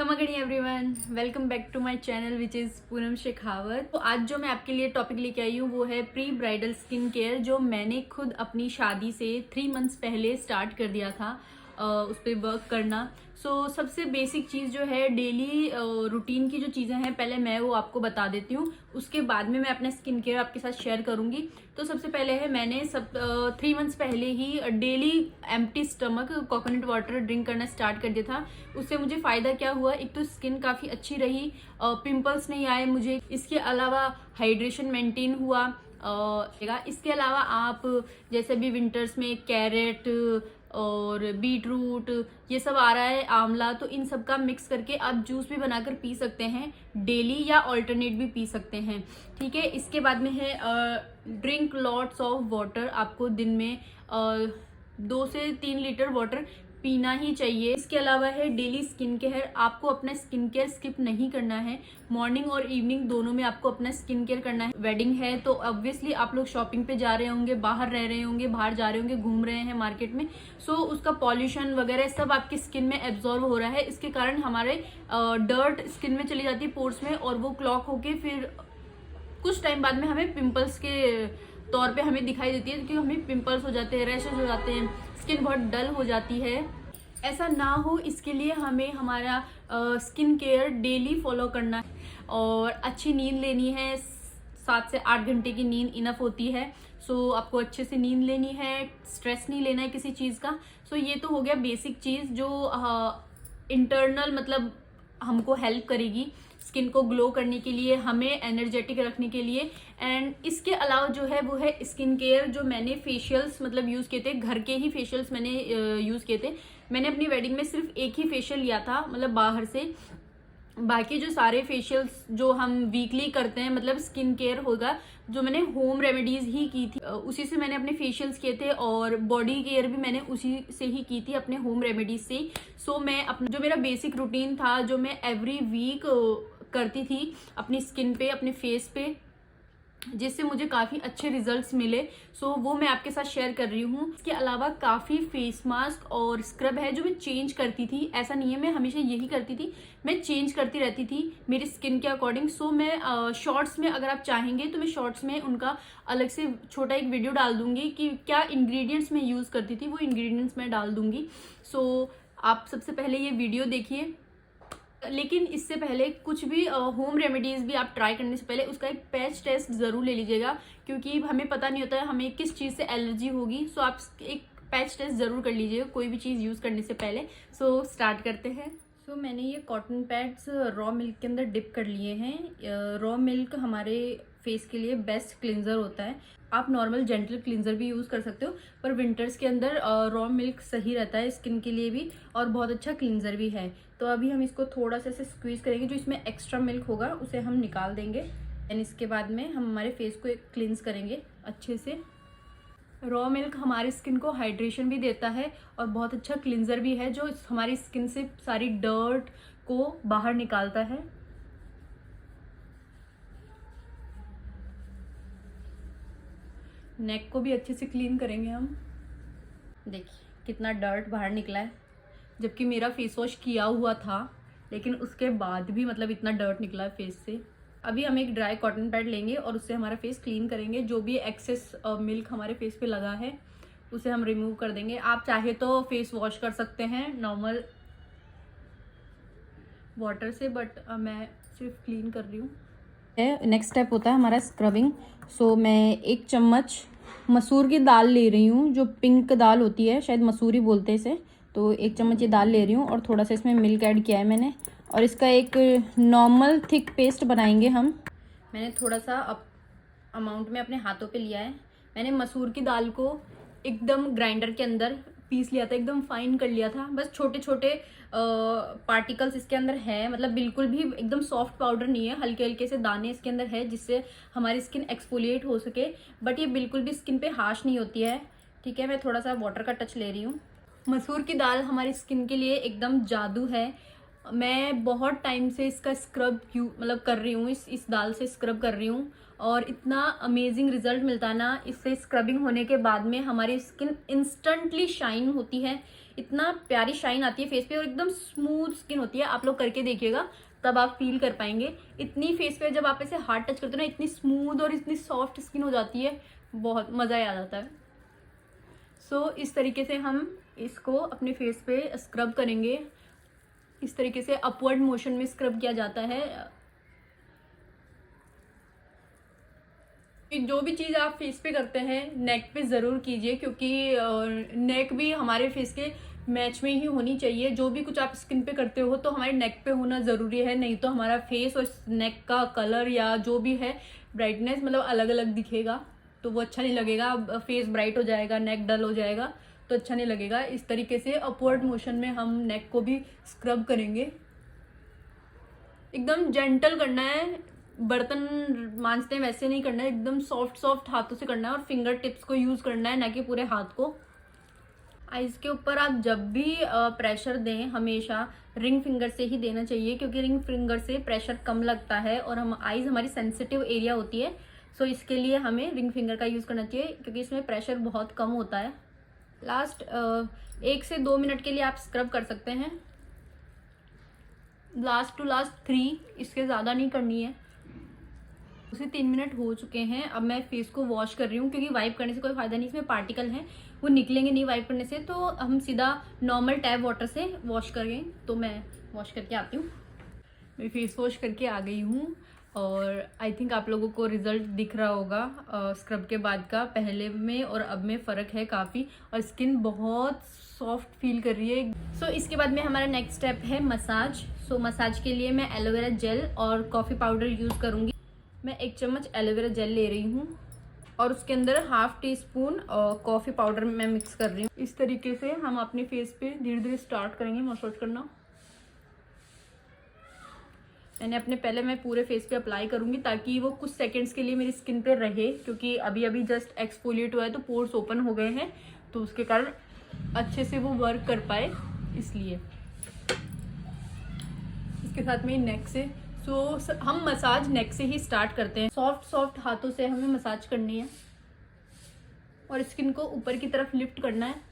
NaMo everyone, welcome back to my channel which is Poonam Shekhawat. तो आज जो मैं आपके लिए टॉपिक लेके आई हूँ वो है प्री ब्राइडल स्किन केयर, जो मैंने खुद अपनी शादी से 3 मंथ्स पहले स्टार्ट कर दिया था उस पर वर्क करना। सबसे बेसिक चीज़ जो है डेली रूटीन की जो चीज़ें हैं पहले मैं वो आपको बता देती हूँ, उसके बाद में मैं अपना स्किन केयर आपके साथ शेयर करूँगी। तो सबसे पहले है मैंने 3 मंथ्स पहले ही daily empty stomach coconut water drink करना स्टार्ट कर दिया था। उससे मुझे फ़ायदा क्या हुआ, एक तो स्किन काफ़ी अच्छी रही, पिंपल्स नहीं आए मुझे, इसके अलावा हाइड्रेशन मेंटेन हुआ। इसके अलावा आप जैसे भी विंटर्स में कैरेट और बीट रूट ये सब आ रहा है, आंवला, तो इन सब का मिक्स करके आप जूस भी बनाकर पी सकते हैं डेली, या ऑल्टरनेट भी पी सकते हैं। ठीक है, इसके बाद में है ड्रिंक लॉट्स ऑफ वाटर। आपको दिन में 2 से 3 लीटर वाटर पीना ही चाहिए। इसके अलावा है डेली स्किन केयर। आपको अपना स्किन केयर स्किप नहीं करना है, मॉर्निंग और इवनिंग दोनों में आपको अपना स्किन केयर करना है। वेडिंग है तो ऑब्वियसली आप लोग शॉपिंग पे जा रहे होंगे, बाहर रह रहे होंगे, बाहर जा रहे होंगे, घूम रहे हैं मार्केट में। उसका पॉल्यूशन वगैरह सब आपकी स्किन में एब्जॉर्ब हो रहा है। इसके कारण हमारे डर्ट स्किन में चली जाती है, पोर्स में, और वो क्लॉक होके फिर कुछ टाइम बाद में हमें पिंपल्स के तौर पे हमें दिखाई देती है, क्योंकि हमें पिंपल्स हो जाते हैं, रैशेज हो जाते हैं, स्किन बहुत डल हो जाती है। ऐसा ना हो इसके लिए हमें हमारा स्किन केयर डेली फॉलो करना है, और अच्छी नींद लेनी है। 7 से 8 घंटे की नींद इनफ होती है। आपको अच्छे से नींद लेनी है, स्ट्रेस नहीं लेना है किसी चीज़ का। ये तो हो गया बेसिक चीज़ जो इंटरनल मतलब हमको हेल्प करेगी स्किन को ग्लो करने के लिए, हमें एनर्जेटिक रखने के लिए। एंड इसके अलावा जो है वो है स्किन केयर, जो मैंने फेशियल्स मतलब यूज़ किए थे, घर के ही फेशियल्स मैंने यूज़ किए थे। मैंने अपनी वेडिंग में सिर्फ एक ही फेशियल लिया था, मतलब बाहर से। बाकी जो सारे फेशियल्स जो हम वीकली करते हैं, मतलब स्किन केयर होगा, जो मैंने होम रेमेडीज ही की थी, उसी से मैंने अपने फेशियल्स किए थे, और बॉडी केयर भी मैंने उसी से ही की थी, अपने होम रेमेडीज से ही। मैं अपना जो मेरा बेसिक रूटीन था, जो मैं एवरी वीक करती थी अपनी स्किन पे, अपने फेस पे, जिससे मुझे काफ़ी अच्छे रिजल्ट्स मिले, वो मैं आपके साथ शेयर कर रही हूँ। इसके अलावा काफ़ी फेस मास्क और स्क्रब है जो मैं चेंज करती थी। ऐसा नहीं है मैं हमेशा यही करती थी, मैं चेंज करती रहती थी मेरी स्किन के अकॉर्डिंग। मैं शॉर्ट्स में, अगर आप चाहेंगे तो मैं शॉर्ट्स में उनका अलग से छोटा एक वीडियो डाल दूंगी कि क्या इंग्रेडिएंट्स मैं यूज़ करती थी, वो इंग्रेडिएंट्स मैं डाल दूंगी। आप सबसे पहले ये वीडियो देखिए। लेकिन इससे पहले कुछ भी होम रेमेडीज भी आप ट्राई करने से पहले उसका एक पैच टेस्ट ज़रूर ले लीजिएगा, क्योंकि हमें पता नहीं होता है हमें किस चीज़ से एलर्जी होगी। आप एक पैच टेस्ट ज़रूर कर लीजिएगा कोई भी चीज़ यूज़ करने से पहले। स्टार्ट करते हैं। मैंने ये कॉटन पैड्स रॉ मिल्क के अंदर डिप कर लिए हैं। रॉ मिल्क हमारे फेस के लिए बेस्ट क्लिंजर होता है। आप नॉर्मल जेंटल क्लिंजर भी यूज़ कर सकते हो, पर विंटर्स के अंदर रॉ मिल्क सही रहता है स्किन के लिए भी, और बहुत अच्छा क्लिंजर भी है। तो अभी हम इसको थोड़ा सा ऐसे स्क्वीज़ करेंगे, जो इसमें एक्स्ट्रा मिल्क होगा उसे हम निकाल देंगे। एंड इसके बाद में हम हमारे फेस को क्लिंज करेंगे अच्छे से। रॉ मिल्क हमारी स्किन को हाइड्रेशन भी देता है, और बहुत अच्छा क्लिंजर भी है, जो हमारी स्किन से सारी डर्ट को बाहर निकालता है। नेक को भी अच्छे से क्लीन करेंगे हम। देखिए कितना डर्ट बाहर निकला है, जबकि मेरा फेस वॉश किया हुआ था, लेकिन उसके बाद भी मतलब इतना डर्ट निकला है फेस से। अभी हम एक ड्राई कॉटन पैड लेंगे और उससे हमारा फेस क्लीन करेंगे। जो भी एक्सेस मिल्क हमारे फेस पे लगा है उसे हम रिमूव कर देंगे। आप चाहे तो फेस वॉश कर सकते हैं नॉर्मल वाटर से, बट मैं सिर्फ क्लीन कर रही हूँ। नेक्स्ट स्टेप होता है हमारा स्क्रबिंग। मैं 1 चम्मच मसूर की दाल ले रही हूँ, जो पिंक दाल होती है, शायद मसूरी बोलते हैं इसे। 1 चम्मच ये दाल ले रही हूँ, और थोड़ा सा इसमें मिल्क ऐड किया है मैंने, और इसका एक नॉर्मल थिक पेस्ट बनाएंगे हम। मैंने थोड़ा सा अमाउंट में अपने हाथों पे लिया है। मैंने मसूर की दाल को एकदम ग्राइंडर के अंदर पीस लिया था, एकदम फाइन कर लिया था। बस छोटे छोटे पार्टिकल्स इसके अंदर है, मतलब बिल्कुल भी एकदम सॉफ्ट पाउडर नहीं है, हल्के हल्के से दाने इसके अंदर है, जिससे हमारी स्किन एक्सफोलिएट हो सके, बट ये बिल्कुल भी स्किन पे हार्श नहीं होती है। ठीक है, मैं थोड़ा सा वाटर का टच ले रही हूँ। मसूर की दाल हमारी स्किन के लिए एकदम जादू है। मैं बहुत टाइम से इसका स्क्रब मतलब कर रही हूँ, इस दाल से स्क्रब कर रही हूँ, और इतना अमेजिंग रिजल्ट मिलता है ना इससे। स्क्रबिंग होने के बाद में हमारी स्किन इंस्टेंटली शाइन होती है, इतना प्यारी शाइन आती है फेस पे और एकदम स्मूथ स्किन होती है। आप लोग करके देखिएगा तब आप फील कर पाएंगे। इतनी फेस पे जब आप इसे हाथ टच करते हो ना, इतनी स्मूथ और इतनी सॉफ्ट स्किन हो जाती है, बहुत मज़ा आ जाता है। सो इस तरीके से हम इसको अपने फेस पे स्क्रब करेंगे। इस तरीके से अपवर्ड मोशन में स्क्रब किया जाता है। जो भी चीज़ आप फेस पे करते हैं नेक पे ज़रूर कीजिए, क्योंकि नेक भी हमारे फेस के मैच में ही होनी चाहिए। जो भी कुछ आप स्किन पे करते हो तो हमारे नेक पे होना ज़रूरी है, नहीं तो हमारा फेस और नेक का कलर या जो भी है ब्राइटनेस मतलब अलग अलग दिखेगा, तो वो अच्छा नहीं लगेगा। फेस ब्राइट हो जाएगा, नेक डल हो जाएगा, तो अच्छा नहीं लगेगा। इस तरीके से अपवर्ड मोशन में हम नेक को भी स्क्रब करेंगे। एकदम जेंटल करना है, बर्तन मांजते हैं वैसे नहीं करना है, एकदम सॉफ्ट सॉफ्ट हाथों से करना है और फिंगर टिप्स को यूज़ करना है, ना कि पूरे हाथ को। आइज़ के ऊपर आप जब भी प्रेशर दें हमेशा रिंग फिंगर से ही देना चाहिए, क्योंकि रिंग फिंगर से प्रेशर कम लगता है और हम आइज़ हमारी सेंसिटिव एरिया होती है। सो इसके लिए हमें रिंग फिंगर का यूज़ करना चाहिए, क्योंकि इसमें प्रेशर बहुत कम होता है। लास्ट 1 से 2 मिनट के लिए आप स्क्रब कर सकते हैं। लास्ट टू लास्ट 3, इसके ज़्यादा नहीं करनी है। उसे 3 मिनट हो चुके हैं। अब मैं फेस को वॉश कर रही हूँ, क्योंकि वाइप करने से कोई फ़ायदा नहीं, इसमें पार्टिकल हैं वो निकलेंगे नहीं वाइप करने से, तो हम सीधा नॉर्मल टैप वाटर से वॉश करें। तो मैं वॉश करके आती हूँ। मैं फेस वॉश करके आ गई हूँ और आई थिंक आप लोगों को रिजल्ट दिख रहा होगा स्क्रब के बाद का। पहले में और अब में फ़र्क है काफ़ी, और स्किन बहुत सॉफ्ट फील कर रही है। सो इसके बाद में हमारा नेक्स्ट स्टेप है मसाज। सो मसाज के लिए मैं एलोवेरा जेल और कॉफ़ी पाउडर यूज़ करूँगी। मैं 1 चम्मच एलोवेरा जेल ले रही हूँ और उसके अंदर ½ टीस्पून कॉफ़ी पाउडर मैं मिक्स कर रही हूँ। इस तरीके से हम अपने फेस पे धीरे धीरे स्टार्ट करेंगे मसाज करना। पहले मैं पूरे फेस पे अप्लाई करूँगी, ताकि वो कुछ सेकंड्स के लिए मेरी स्किन पे रहे, क्योंकि अभी अभी जस्ट एक्सफोलिएट हुआ है तो पोर्स ओपन हो गए हैं, तो उसके कारण अच्छे से वो वर्क कर पाए, इसलिए। इसके साथ में नेक से हम मसाज नेक से ही स्टार्ट करते हैं। सॉफ्ट सॉफ्ट हाथों से हमें मसाज करनी है और स्किन को ऊपर की तरफ लिफ्ट करना है।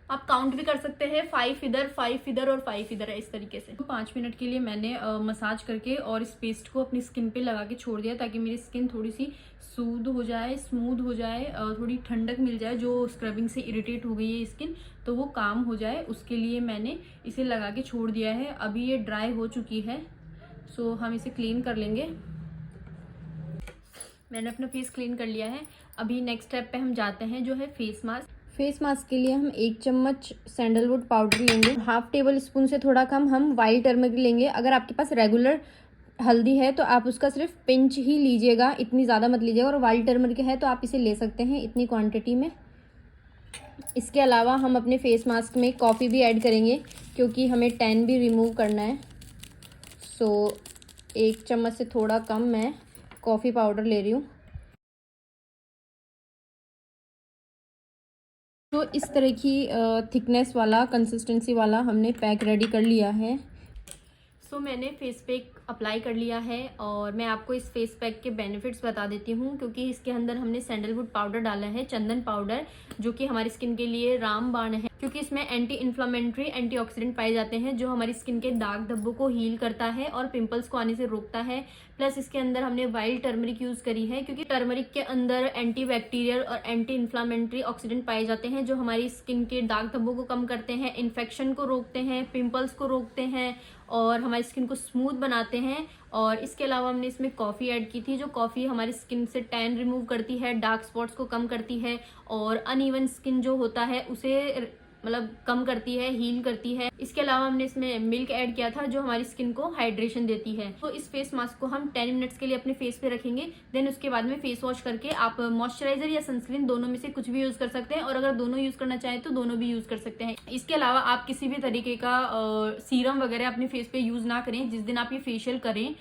आप काउंट भी कर सकते हैं, 5 इधर 5 इधर और 5 इधर है, इस तरीके से। 5 मिनट के लिए मैंने मसाज करके और इस पेस्ट को अपनी स्किन पे लगा के छोड़ दिया, ताकि मेरी स्किन थोड़ी सी सूद हो जाए, स्मूथ हो जाए, थोड़ी ठंडक मिल जाए। जो स्क्रबिंग से इरिटेट हो गई है स्किन, तो वो काम हो जाए, उसके लिए मैंने इसे लगा के छोड़ दिया है। अभी ये ड्राई हो चुकी है, सो हम इसे क्लीन कर लेंगे। मैंने अपना फेस क्लीन कर लिया है। अभी नेक्स्ट स्टेप पे हम जाते हैं, जो है फेस मास्क। फेस मास्क के लिए हम 1 चम्मच सैंडलवुड पाउडर लेंगे, ½ टेबल स्पून से थोड़ा कम हम वाइल्ड टर्मरिक लेंगे। अगर आपके पास रेगुलर हल्दी है तो आप उसका सिर्फ पिंच ही लीजिएगा, इतनी ज़्यादा मत लीजिएगा। और वाइल्ड टर्मरिक है तो आप इसे ले सकते हैं इतनी क्वांटिटी में। इसके अलावा हम अपने फेस मास्क में कॉफ़ी भी ऐड करेंगे, क्योंकि हमें टैन भी रिमूव करना है। सो 1 चम्मच से थोड़ा कम मैं कॉफ़ी पाउडर ले रही हूँ। तो इस तरह की थिकनेस वाला, कंसिस्टेंसी वाला हमने पैक रेडी कर लिया है। सो मैंने फेस पैक अप्लाई कर लिया है और मैं आपको इस फेस पैक के बेनिफिट्स बता देती हूँ, क्योंकि इसके अंदर हमने सैंडलवुड पाउडर डाला है, चंदन पाउडर, जो कि हमारी स्किन के लिए रामबाण है, क्योंकि इसमें एंटी इन्फ्लामेटरी, एंटीऑक्सीडेंट पाए जाते हैं, जो हमारी स्किन के दाग धब्बों को हील करता है और पिंपल्स को आने से रोकता है। प्लस इसके अंदर हमने वाइल्ड टर्मरिक यूज़ करी है, क्योंकि टर्मरिक के अंदर एंटी बैक्टीरियल और एंटी इन्फ्लामेटरी ऑक्सीडेंट पाए जाते हैं, जो हमारी स्किन के दाग धब्बों को कम करते हैं, इन्फेक्शन को रोकते हैं, पिंपल्स को रोकते हैं और हमारी स्किन को स्मूथ बनाते हैं। और इसके अलावा हमने इसमें कॉफ़ी ऐड की थी, जो कॉफ़ी हमारी स्किन से टैन रिमूव करती है, डार्क स्पॉट्स को कम करती है और अनइवन स्किन जो होता है उसे मतलब कम करती है, हील करती है। इसके अलावा हमने इसमें मिल्क ऐड किया था, जो हमारी स्किन को हाइड्रेशन देती है। तो इस फेस मास्क को हम 10 मिनट्स के लिए अपने फेस पे रखेंगे। देन उसके बाद में फेस वॉश करके आप मॉइस्चराइजर या सनस्क्रीन दोनों में से कुछ भी यूज़ कर सकते हैं, और अगर दोनों यूज़ करना चाहें तो दोनों भी यूज़ कर सकते हैं। इसके अलावा आप किसी भी तरीके का सीरम वगैरह अपने फेस पे यूज़ ना करें जिस दिन आप ये फेशियल करें।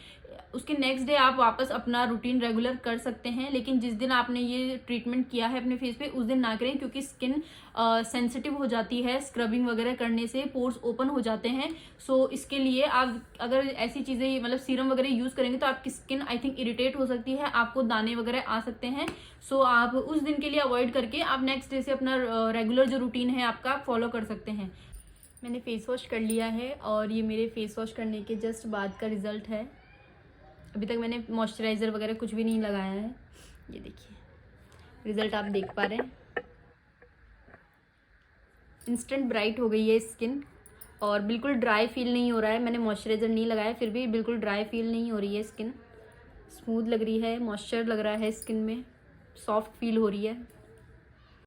उसके नेक्स्ट डे आप वापस अपना रूटीन रेगुलर कर सकते हैं, लेकिन जिस दिन आपने ये ट्रीटमेंट किया है अपने फेस पे उस दिन ना करें, क्योंकि स्किन सेंसिटिव हो जाती है स्क्रबिंग वगैरह करने से, पोर्स ओपन हो जाते हैं। सो इसके लिए आप अगर ऐसी चीज़ें मतलब सीरम वगैरह यूज़ करेंगे तो आपकी स्किन आई थिंक इरिटेट हो सकती है, आपको दाने वगैरह आ सकते हैं। सो आप उस दिन के लिए अवॉइड करके आप नेक्स्ट डे से अपना रेगुलर जो रूटीन है आपका फॉलो कर सकते हैं। मैंने फेस वॉश कर लिया है और ये मेरे फेस वॉश करने के जस्ट बाद का रिज़ल्ट है। अभी तक मैंने मॉइस्चराइज़र वगैरह कुछ भी नहीं लगाया है। ये देखिए रिज़ल्ट आप देख पा रहे हैं, इंस्टेंट ब्राइट हो गई है स्किन और बिल्कुल ड्राई फील नहीं हो रहा है। मैंने मॉइस्चराइज़र नहीं लगाया फिर भी बिल्कुल ड्राई फील नहीं हो रही है, स्किन स्मूथ लग रही है, मॉइस्चर लग रहा है स्किन में, सॉफ्ट फील हो रही है।